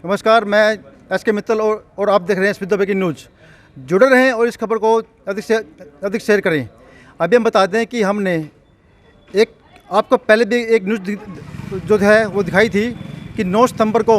नमस्कार, मैं एस.के. मित्तल और आप देख रहे हैं स्मिता ब्रेकिंग न्यूज़। जुड़े रहें और इस खबर को अधिक से अधिक शेयर करें। अभी हम बता दें कि हमने एक आपको पहले भी एक न्यूज़ जो है वो दिखाई थी कि 9 सितंबर को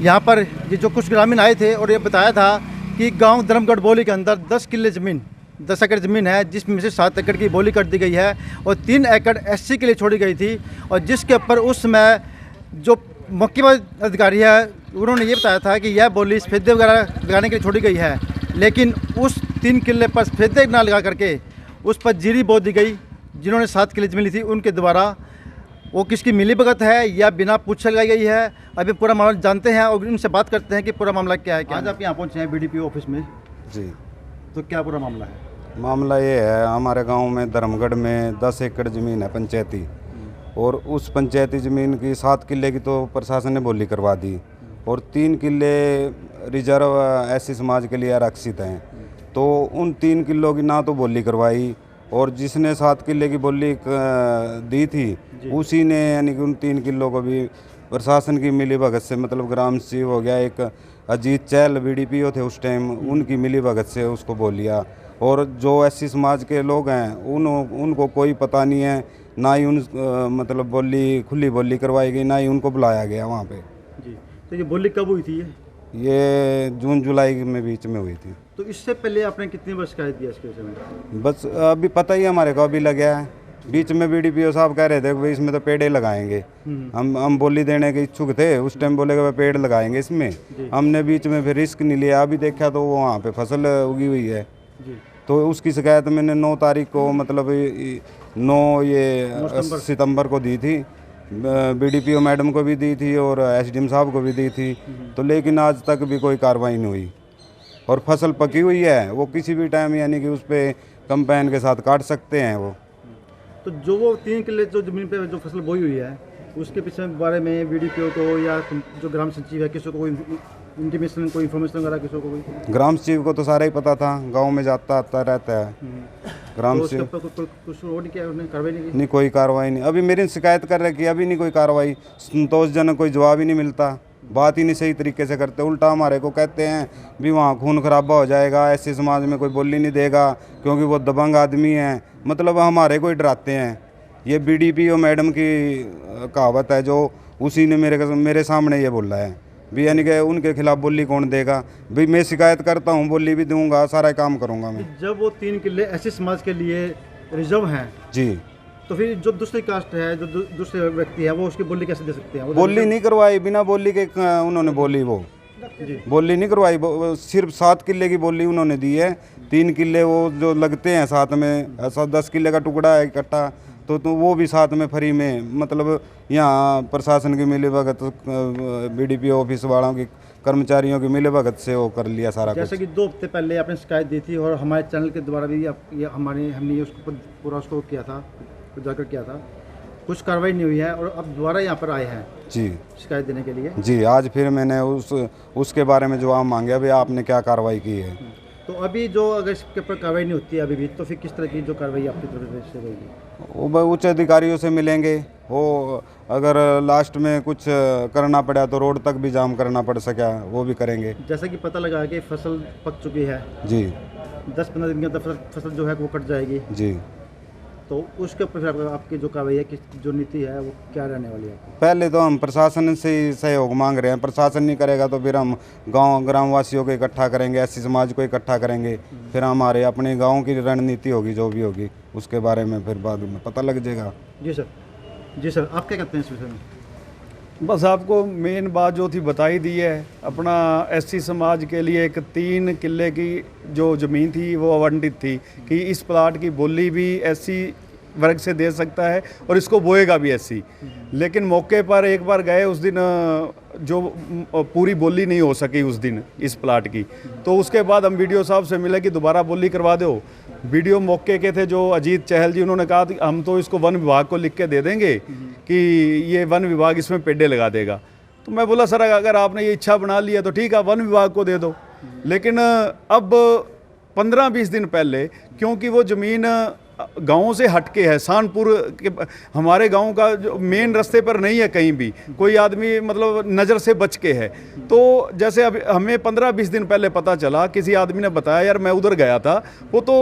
यहाँ पर ये जो कुछ ग्रामीण आए थे और ये बताया था कि गांव धर्मगढ़ बोली के अंदर 10 किले ज़मीन 10 एकड़ ज़मीन है, जिसमें से 7 एकड़ की बोली कर दी गई है और 3 एकड़ एससी के लिए छोड़ी गई थी। और जिसके ऊपर उस समय जो मौके पर अधिकारी है उन्होंने ये बताया था कि यह बोली सफेदे वगैरह लगाने के लिए छोड़ी गई है, लेकिन उस 3 किले पर सफेदे ना लगा करके उस पर जीरी बो दी गई। जिन्होंने 7 किले ज़मीन ली थी उनके द्वारा वो किसकी मिलीभगत है या बिना पूछे लगाई गई है, अभी पूरा मामला जानते हैं और उनसे बात करते हैं कि पूरा मामला क्या है। आज आप यहाँ पहुँचे हैं बीडीपीओ ऑफिस में जी, तो क्या पूरा मामला है? मामला ये है, हमारे गांव में धर्मगढ़ में 10 एकड़ ज़मीन है पंचायती, और उस पंचायती ज़मीन की 7 किले की तो प्रशासन ने बोली करवा दी और 3 किले रिजर्व एससी समाज के लिए आरक्षित हैं। तो उन 3 किलों की ना तो बोली करवाई और जिसने 7 किले की बोली दी थी उसी ने यानी कि उन 3 किलों को भी प्रशासन की मिलीभगत से, मतलब ग्राम सचिव हो गया, एक अजीत चहल बीडीपीओ थे उस टाइम, उनकी मिलीभगत से उसको बोल लिया। और जो एससी समाज के लोग हैं उनको कोई पता नहीं है, ना ही मतलब बोली खुली बोली करवाई गई, ना ही उनको बुलाया गया वहाँ पे। जी, तो ये बोली कब हुई थी? ये जून जुलाई में बीच में हुई थी। तो इससे पहले आपने कितनी बार शिकायत दिया इसके विषय में? बस अभी पता ही है हमारे को, अभी लगा है। बीच में बीडीपीओ साहब कह रहे थे भाई इसमें तो पेड़ ही लगाएंगे, हम बोली देने के इच्छुक थे उस टाइम, बोले कि पेड़ लगाएंगे इसमें। हमने बीच में फिर रिस्क नहीं लिया, अभी देखा तो वहाँ पे फसल उगी हुई है। तो उसकी शिकायत मैंने 9 तारीख को, मतलब 9 सितंबर को दी थी, बीडीपीओ मैडम को भी दी थी और एसडीएम साहब को भी दी थी। तो लेकिन आज तक भी कोई कार्रवाई नहीं हुई और फसल पकी हुई है, वो किसी भी टाइम यानी कि उस पर कंपेन के साथ काट सकते हैं वो। तो जो वो 3 किले जो ज़मीन पे जो फसल बोई हुई है उसके पीछे बारे में बीडीपीओ को या जो ग्राम सचिव है किसी को कोई इंटीमेशन, कोई इन्फॉर्मेशन वगैरह किसी को? कोई ग्राम सचिव को तो सारा ही पता था, गांव में जाता आता रहता है ग्राम तो सचिव। कुछ और नहीं किया उन्होंने, कार्रवाई नहीं की? नहीं, कोई कार्रवाई नहीं। अभी मेरी शिकायत कर रहे कि अभी नहीं कोई कार्रवाई, संतोषजनक कोई जवाब ही नहीं मिलता, बात ही नहीं सही तरीके से करते, उल्टा हमारे को कहते हैं भी वहाँ खून खराबा हो जाएगा, ऐसे समाज में कोई बोली नहीं देगा क्योंकि वो दबंग आदमी हैं, मतलब हमारे को ही डराते हैं। ये बीडीपीओ मैडम की कहावत है जो उसी ने मेरे सामने ये बोला है भी, यानी कि उनके खिलाफ बोली कौन देगा भाई? मैं शिकायत करता हूँ, बोली भी दूंगा, सारा काम करूँगा मैं। जब वो 3 किले ऐसे समाज के लिए रिजर्व हैं जी, तो फिर जो दूसरी कास्ट है, जो दूसरे व्यक्ति है, वो उसकी बोली कैसे दे सकते हैं? बोली नहीं करवाई, बिना बोली के उन्होंने बोली वो बोली नहीं करवाई, सिर्फ 7 किले की बोली उन्होंने दी है। 3 किले वो जो लगते हैं साथ में, ऐसा 10 किले का टुकड़ा है इकट्ठा, तो वो भी साथ में फ्री में, मतलब यहाँ प्रशासन की मिलीभगत, बीडीपीओ ऑफिस वालों की, कर्मचारियों की मिलीभगत से वो कर लिया सारा कुछ। जैसे कि 2 हफ्ते पहले आपने शिकायत दी थी और हमारे चैनल के द्वारा भी हमने उसको पूरा उसको किया था, उजागर किया था, कुछ कार्रवाई नहीं हुई है और अब दोबारा यहाँ पर आए हैं जी शिकायत देने के लिए। जी, आज फिर मैंने उसके बारे में जवाब मांगा भाई आपने क्या कार्रवाई की है। तो अभी जो अगर इसके ऊपर कार्रवाई नहीं होती है अभी भी, तो फिर किस तरह की जो कार्रवाई आपकी तरफ से रहेगी? वो उच्च अधिकारियों से मिलेंगे, वो अगर लास्ट में कुछ करना पड़ा तो रोड तक भी जाम करना पड़ सका वो भी करेंगे। जैसा कि पता लगा कि फसल पक चुकी है जी, 10-15 दिन के अंदर फसल जो है वो कट जाएगी, जी, तो उसके ऊपर फिर आपकी जो कार्रवाई है, जो नीति है वो क्या रहने वाली है? पहले तो हम प्रशासन से ही सहयोग मांग रहे हैं, प्रशासन नहीं करेगा तो फिर हम ग्रामवासियों को इकट्ठा करेंगे, एससी समाज को इकट्ठा करेंगे, फिर हमारे अपने गांव की रणनीति होगी जो भी होगी उसके बारे में फिर बाद में पता लग जाएगा। जी सर, जी सर, आप क्या कहते हैं इस विषय में? बस आपको मेन बात जो थी बताई दी है। अपना एससी समाज के लिए एक 3 किले की जो ज़मीन थी वो आवंटित थी कि इस प्लाट की बोली भी एससी वर्ग से दे सकता है और इसको बोएगा भी एससी। लेकिन मौके पर एक बार गए उस दिन, जो पूरी बोली नहीं हो सकी उस दिन इस प्लाट की, तो उसके बाद हम वीडियो साहब से मिले कि दोबारा बोली करवा दो। वीडियो मौके के थे जो अजीत चहल जी, उन्होंने कहा कि हम तो इसको वन विभाग को लिख के दे देंगे कि ये वन विभाग इसमें पेड़े लगा देगा। तो मैं बोला सर अगर आपने ये इच्छा बना लिया तो ठीक है, वन विभाग को दे दो। लेकिन अब 15-20 दिन पहले, क्योंकि वो ज़मीन गाँव से हटके है, शानपुर के हमारे गांव का जो मेन रास्ते पर नहीं है कहीं भी कोई आदमी, मतलब नज़र से बच के है। तो जैसे अभी हमें 15-20 दिन पहले पता चला, किसी आदमी ने बताया, यार मैं उधर गया था, वो तो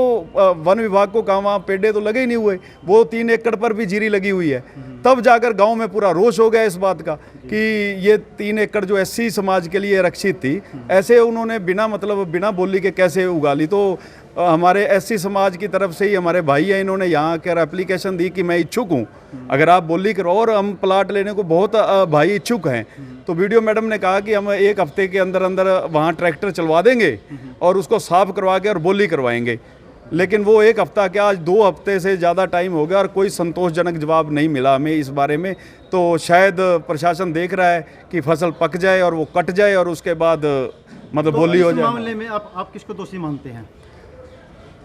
वन विभाग को कहा वहाँ पेड़े तो लगे ही नहीं हुए, वो 3 एकड़ पर भी जीरी लगी हुई है। तब जाकर गांव में पूरा रोष हो गया इस बात का कि ये 3 एकड़ जो एससी समाज के लिए रक्षित थी, ऐसे उन्होंने बिना मतलब बिना बोली के कैसे उगा ली। तो हमारे एससी समाज की तरफ से ही हमारे भाई हैं, इन्होंने यहाँ आकर एप्लीकेशन दी कि मैं इच्छुक हूँ, अगर आप बोली करो, और हम प्लाट लेने को बहुत भाई इच्छुक हैं। तो वीडियो मैडम ने कहा कि हम 1 हफ्ते के अंदर अंदर वहाँ ट्रैक्टर चलवा देंगे और उसको साफ करवा के और बोली करवाएंगे। लेकिन वो 1 हफ्ता क्या, आज 2 हफ्ते से ज़्यादा टाइम हो गया और कोई संतोषजनक जवाब नहीं मिला हमें इस बारे में। तो शायद प्रशासन देख रहा है कि फसल पक जाए और वो कट जाए और उसके बाद मतलब बोली हो जाए। मामले में आप किसको दोषी मानते हैं?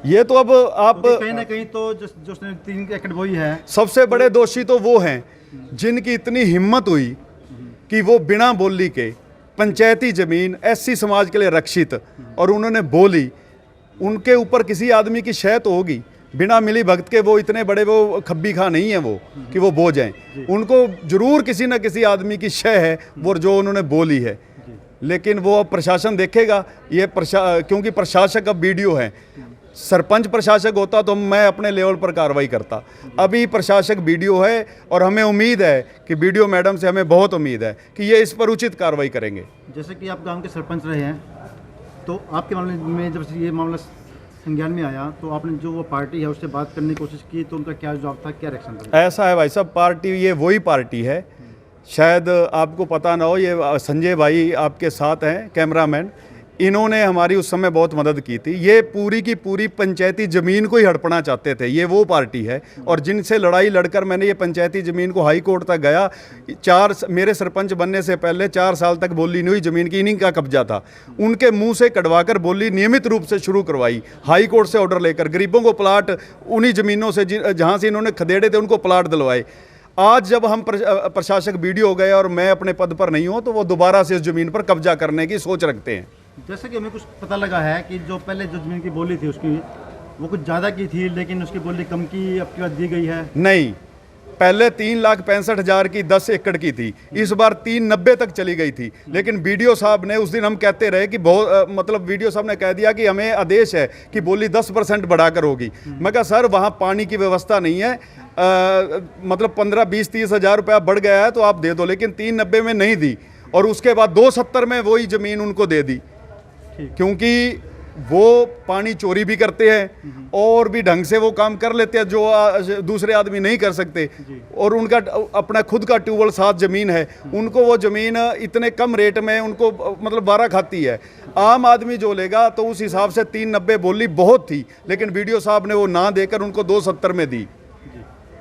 ये तो अब आप कहीं ना कहीं तो जिसने 3 एकड़ बोई है, सबसे बड़े दोषी तो वो हैं जिनकी इतनी हिम्मत हुई कि वो बिना बोली के पंचायती ज़मीन एससी समाज के लिए रक्षित, और उन्होंने बोली। उनके ऊपर किसी आदमी की शय तो होगी, बिना मिली भगत के वो इतने बड़े वो खब्बी खा नहीं है वो कि वो बो जाएं। उनको जरूर किसी न किसी आदमी की शय है वो जो उन्होंने बोली है। लेकिन वो अब प्रशासन देखेगा। ये क्योंकि प्रशासक अब वीडियो है, सरपंच प्रशासक होता तो मैं अपने लेवल पर कार्रवाई करता। अभी प्रशासक वीडियो है और हमें उम्मीद है कि वीडियो मैडम से हमें बहुत उम्मीद है कि ये इस पर उचित कार्रवाई करेंगे। जैसे कि आप गांव के सरपंच रहे हैं, तो आपके मामले में जब ये मामला संज्ञान में आया तो आपने जो वो पार्टी है उससे बात करने की कोशिश की, तो उनका क्या जवाब था, क्या रिएक्शन था? ऐसा है भाई साहब, पार्टी ये वही पार्टी है, शायद आपको पता ना हो, ये संजय भाई आपके साथ हैं कैमरामैन, इन्होंने हमारी उस समय बहुत मदद की थी। ये पूरी की पूरी पंचायती ज़मीन को ही हड़पना चाहते थे, ये वो पार्टी है। और जिनसे लड़ाई लड़कर मैंने ये पंचायती ज़मीन को हाई कोर्ट तक गया। मेरे सरपंच बनने से पहले 4 साल तक बोली नहीं हुई ज़मीन की, इन्हीं का कब्जा था। उनके मुंह से कटवाकर बोली नियमित रूप से शुरू करवाई, हाई कोर्ट से ऑर्डर लेकर गरीबों को प्लाट उन्हीं ज़मीनों से जहाँ से इन्होंने खदेड़े थे उनको प्लाट दिलवाए। आज जब हम प्रशासक वीडियो हो गए और मैं अपने पद पर नहीं हूँ, तो वो दोबारा से इस ज़मीन पर कब्जा करने की सोच रखते हैं। जैसे कि हमें कुछ पता लगा है कि जो पहले जो ज़मीन की बोली थी उसकी वो कुछ ज़्यादा की थी, लेकिन उसकी बोली कम की अब की बात दी गई है। नहीं, पहले 3,65,000 की 10 एकड़ की थी, इस बार 390 तक चली गई थी। लेकिन वीडियो साहब ने उस दिन हम कहते रहे कि बहुत मतलब वीडियो साहब ने कह दिया कि हमें आदेश है कि बोली 10% बढ़ाकर होगी। मैं कहा सर वहाँ पानी की व्यवस्था नहीं है, मतलब 15, 20, 30 हज़ार रुपया बढ़ गया है तो आप दे दो, लेकिन 390 में नहीं दी। और उसके बाद 270 में वही ज़मीन उनको दे दी, क्योंकि वो पानी चोरी भी करते हैं और भी ढंग से वो काम कर लेते हैं जो दूसरे आदमी नहीं कर सकते। और उनका अपना खुद का ट्यूबवेल 7 ज़मीन है, उनको वो ज़मीन इतने कम रेट में उनको मतलब 12 खाती है। आम आदमी जो लेगा तो उस हिसाब से 390 बोली बहुत थी, लेकिन वीडियो साहब ने वो ना देकर उनको 270 में दी।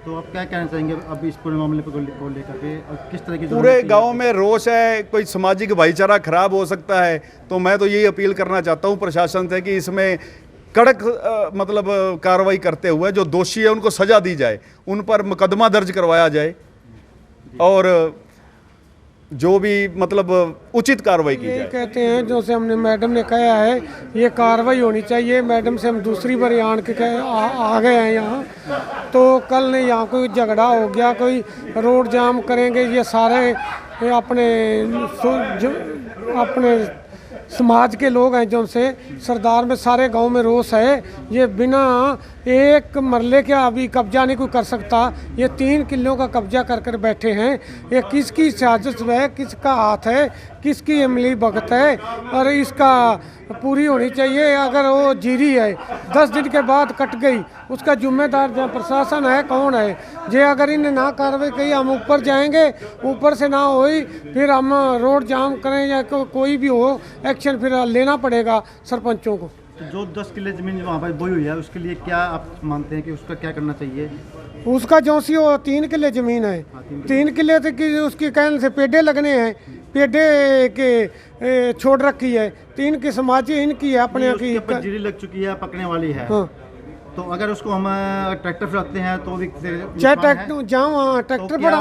तो आप क्या कहना चाहेंगे अब इस पूरे मामले को लेकर के, और किस तरह की पूरे गांव में रोष है, कोई सामाजिक भाईचारा खराब हो सकता है। तो मैं तो यही अपील करना चाहता हूं प्रशासन से कि इसमें कड़क मतलब कार्रवाई करते हुए जो दोषी है उनको सजा दी जाए, उन पर मुकदमा दर्ज करवाया जाए और जो भी मतलब उचित कार्रवाई की जाए। कहते हैं जो से हमने मैडम ने कहा है ये कार्रवाई होनी चाहिए। मैडम से हम दूसरी बार यहाँ के आ गए हैं यहाँ, तो कल ने यहाँ कोई झगड़ा हो गया, कोई रोड जाम करेंगे, ये सारे अपने समाज के लोग हैं जो से सरदार में सारे गांव में रोष है। ये बिना एक मरले के अभी कब्जा नहीं कोई कर सकता, ये 3 किलों का कब्जा कर कर बैठे हैं। ये किसकी साजिश है, किसका हाथ है, किसकी इमली भगत है, और इसका पूरी होनी चाहिए। अगर वो जीरी है 10 दिन के बाद कट गई, उसका जिम्मेदार जो प्रशासन है कौन है? जे अगर इन्हें ना कार्रवाई की हम ऊपर जाएंगे, ऊपर से ना होई फिर हम रोड जाम करें या कोई भी हो एक्शन फिर लेना पड़ेगा सरपंचों को। तो जो 10 किले ज़मीन वहाँ पर बोई हुई है उसके लिए क्या आप मानते हैं कि उसका क्या करना चाहिए? उसका जो सी वो 3 किले ज़मीन है, 3 किले तक की उसकी कहने से पेड़े लगने हैं, पेड़े के छोड़ रखी है। 3 की समाजी इनकी है अपने की जीरी लग चुकी है, पकने वाली है। हाँ। तो अगर उसको हम ट्रैक्टर से रखते हैं तो भी चाहे ट्रैक्टर जहाँ ट्रैक्टर पड़ा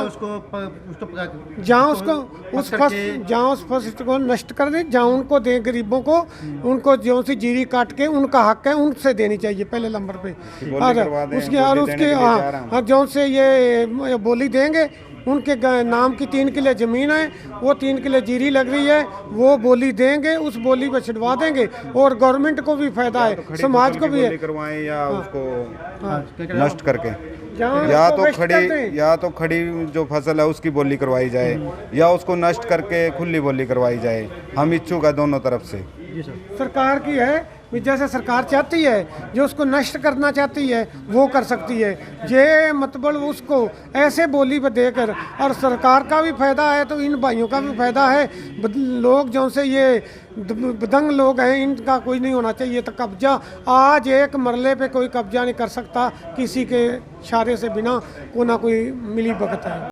जहाँ उसको उस जहाँ उस फसल को नष्ट कर दे, जहाँ उनको दे गरीबों को, उनको जो सी जीरी काट के उनका हक है उनसे देनी चाहिए पहले नंबर पे। और उसके हाँ जो से ये बोली देंगे, उनके नाम की 3 किले ज़मीन है, वो 3 किले जीरी लग रही है, वो बोली देंगे, उस बोली पे छिड़वा देंगे और गवर्नमेंट को भी फायदा है, समाज को भी है। करवाएं या उसको नष्ट करके, या तो खड़ी जो फसल है उसकी बोली करवाई जाए या उसको नष्ट करके खुली बोली करवाई जाए। हम इच्छुक है दोनों तरफ से। सरकार की है कि जैसे सरकार चाहती है, जो उसको नष्ट करना चाहती है वो कर सकती है। ये मतलब उसको ऐसे बोली पर देकर, और सरकार का भी फायदा है तो इन भाइयों का भी फायदा है। लोग जो से ये बदंग लोग हैं, इनका कोई नहीं होना चाहिए तो कब्जा। आज एक मरले पे कोई कब्जा नहीं कर सकता किसी के इशारे से बिना, को ना कोई मिली भगत है।